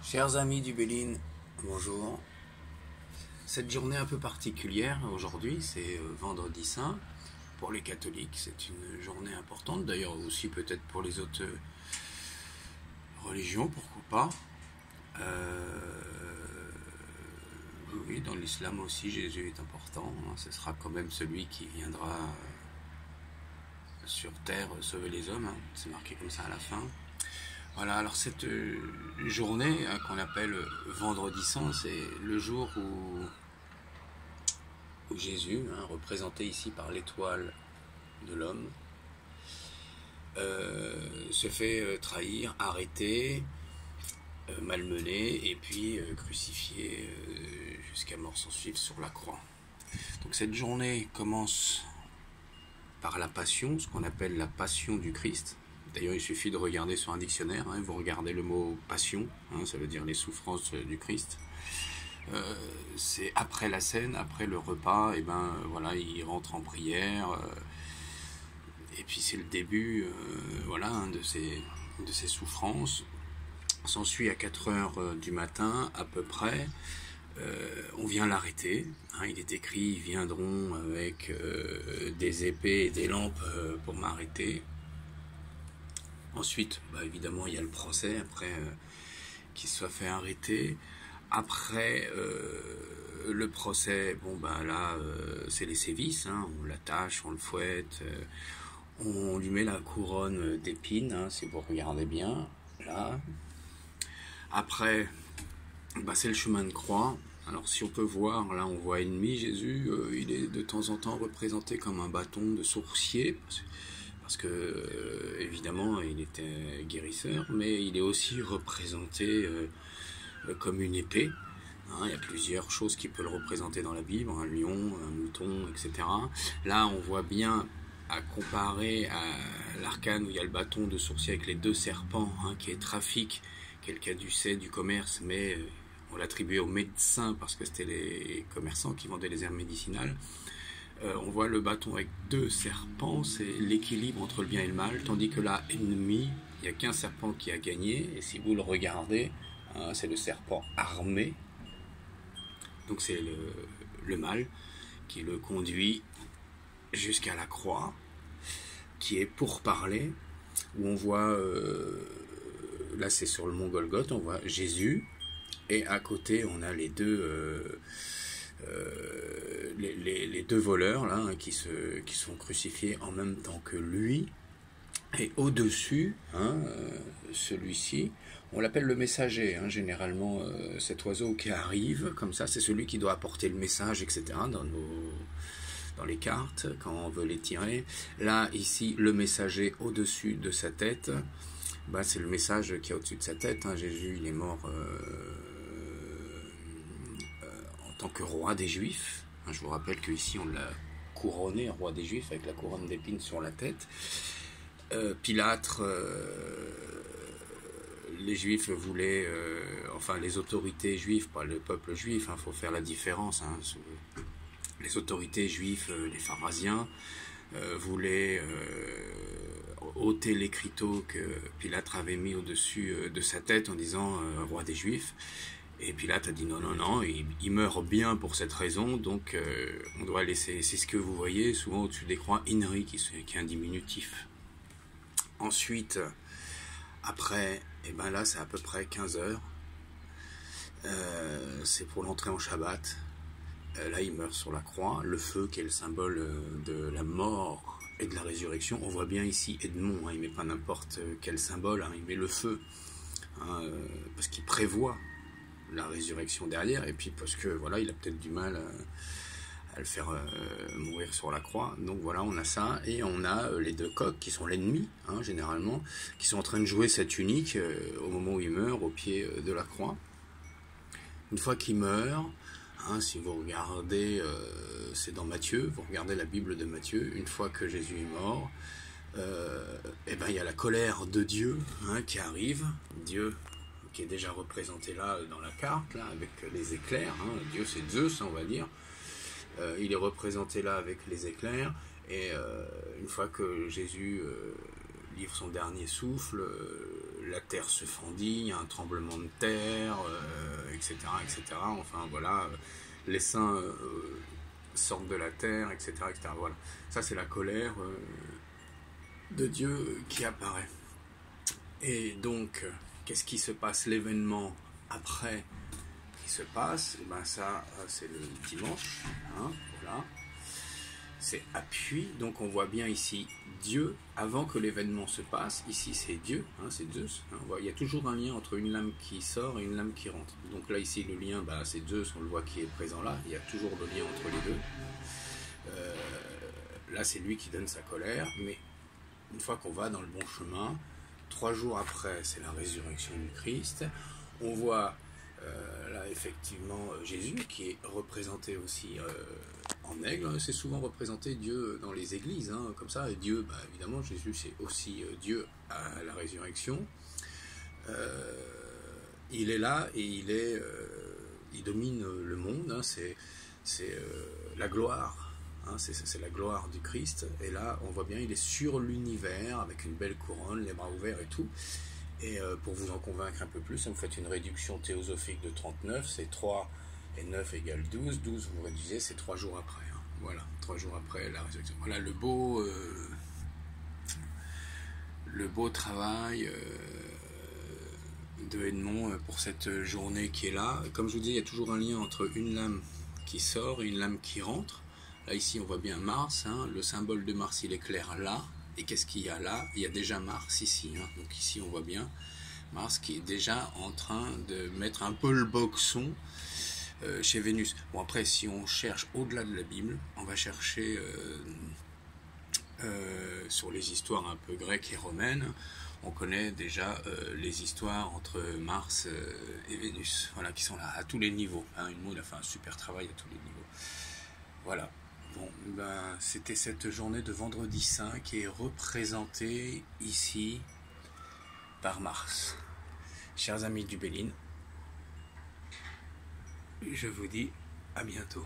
Chers amis du Béline, bonjour. Cette journée un peu particulière aujourd'hui, c'est vendredi saint. Pour les catholiques, c'est une journée importante, d'ailleurs aussi peut-être pour les autres religions, pourquoi pas. Oui, dans l'islam aussi, Jésus est important. Ce sera quand même celui qui viendra sur terre sauver les hommes. C'est marqué comme ça à la fin. Voilà, alors cette journée qu'on appelle Vendredi Saint, c'est le jour où Jésus, représenté ici par l'étoile de l'homme, se fait trahir, arrêter, malmené et puis crucifié jusqu'à mort sans suivre sur la croix. Donc cette journée commence par la passion, ce qu'on appelle la passion du Christ. D'ailleurs, il suffit de regarder sur un dictionnaire, vous regardez le mot passion, ça veut dire les souffrances du Christ. C'est après la scène, après le repas, et voilà, il rentre en prière, et puis c'est le début, de ces souffrances. S'ensuit à 4 heures du matin, à peu près, on vient l'arrêter. Il est écrit, ils viendront avec des épées et des lampes pour m'arrêter. Ensuite, évidemment, il y a le procès, après qu'il soit fait arrêter. Après le procès, c'est les sévices, on l'attache, on le fouette, on lui met la couronne d'épines, si vous regardez bien, là. Après, c'est le chemin de croix. Alors si on peut voir, là on voit ennemi, Jésus, il est de temps en temps représenté comme un bâton de sourcier, parce que évidemment il était guérisseur, mais il est aussi représenté comme une épée. Il y a plusieurs choses qui peuvent le représenter dans la Bible, un lion, un mouton, etc. Là on voit bien, à comparer à l'arcane où il y a le bâton de sourcier avec les deux serpents, qui est trafic, qui est le caducée du commerce, mais on l'attribuait aux médecins parce que c'était les commerçants qui vendaient les herbes médicinales. On voit le bâton avec deux serpents, c'est l'équilibre entre le bien et le mal, tandis que là, ennemi, il n'y a qu'un serpent qui a gagné, et si vous le regardez, c'est le serpent armé, donc c'est le mal qui le conduit jusqu'à la croix, qui est pourparlers, où on voit, là c'est sur le mont Golgothe, on voit Jésus, et à côté on a les deux... les deux voleurs là, qui sont crucifiés en même temps que lui, et au-dessus, celui-ci, on l'appelle le messager, généralement cet oiseau qui arrive comme ça, c'est celui qui doit apporter le message, etc. dans les cartes, quand on veut les tirer. Là, ici, le messager au-dessus de sa tête, c'est le message qui est au-dessus de sa tête. Jésus, il est mort en tant que roi des Juifs. Je vous rappelle qu'ici on l'a couronné roi des Juifs avec la couronne d'épines sur la tête. Pilate, les Juifs voulaient, les autorités juives, pas le peuple juif, faut faire la différence. Les autorités juives, les pharisiens, voulaient ôter l'écriteau que Pilate avait mis au-dessus de sa tête en disant roi des Juifs. Et Pilate a dit non, il meurt bien pour cette raison, donc on doit laisser. C'est ce que vous voyez souvent au-dessus des croix, Inri, qui est un diminutif. Ensuite, après, là c'est à peu près 15 heures, c'est pour l'entrée en Shabbat. Là il meurt sur la croix, le feu qui est le symbole de la mort et de la résurrection. On voit bien ici Edmond, il ne met pas n'importe quel symbole, il met le feu, parce qu'il prévoit la résurrection derrière, et puis parce que voilà, il a peut-être du mal à le faire mourir sur la croix. Donc voilà, on a ça, et on a les deux coqs qui sont l'ennemi, généralement, qui sont en train de jouer cette tunique au moment où il meurt au pied de la croix. Une fois qu'il meurt, si vous regardez, c'est dans Matthieu, vous regardez la Bible de Matthieu, une fois que Jésus est mort, il y a la colère de Dieu qui arrive, Dieu qui est déjà représenté là dans la carte, là, avec les éclairs. Dieu c'est Zeus, on va dire. Il est représenté là avec les éclairs, et une fois que Jésus livre son dernier souffle, la terre se fendit, il y a un tremblement de terre, etc., etc. Enfin voilà, les saints sortent de la terre, etc., etc. Voilà, ça c'est la colère de Dieu qui apparaît. Et donc, qu'est-ce qui se passe, l'événement après qui se passe? Et ben ça, c'est le dimanche, hein, voilà. C'est appui, donc on voit bien ici Dieu avant que l'événement se passe. Ici c'est Dieu, hein, c'est Zeus. Hein, il y a toujours un lien entre une lame qui sort et une lame qui rentre. Donc là ici le lien, c'est Zeus, on le voit qui est présent là. Il y a toujours le lien entre les deux. Là c'est lui qui donne sa colère, mais une fois qu'on va dans le bon chemin, 3 jours après c'est la résurrection du Christ. On voit là effectivement Jésus qui est représenté aussi en aigle. C'est souvent représenté Dieu dans les églises, hein, comme ça. Et Dieu, évidemment, Jésus c'est aussi Dieu à la résurrection. Il est là et il domine le monde. Hein, c'est la gloire. Hein, c'est la gloire du Christ. Et là, on voit bien, il est sur l'univers avec une belle couronne, les bras ouverts et tout. Et pour vous en convaincre un peu plus, vous faites une réduction théosophique de 39, c'est 3 et 9 égale 12. 12, vous réduisez, c'est 3 jours après. Hein. Voilà, 3 jours après la résurrection. Voilà le beau travail de Edmond pour cette journée qui est là. Comme je vous dis, il y a toujours un lien entre une lame qui sort et une lame qui rentre. Là, ici, on voit bien Mars. Hein. Le symbole de Mars, il est clair là. Et qu'est-ce qu'il y a là? Il y a déjà Mars ici. Hein. Donc ici, on voit bien Mars qui est déjà en train de mettre un peu le boxon chez Vénus. Bon, après, si on cherche au-delà de la Bible, on va chercher sur les histoires un peu grecques et romaines. On connaît déjà les histoires entre Mars et Vénus, voilà, qui sont là à tous les niveaux. Hein. Edmond, il a fait un super travail à tous les niveaux. Voilà. Bon, c'était cette journée de vendredi saint qui est représentée ici par Mars. Chers amis du Béline, je vous dis à bientôt.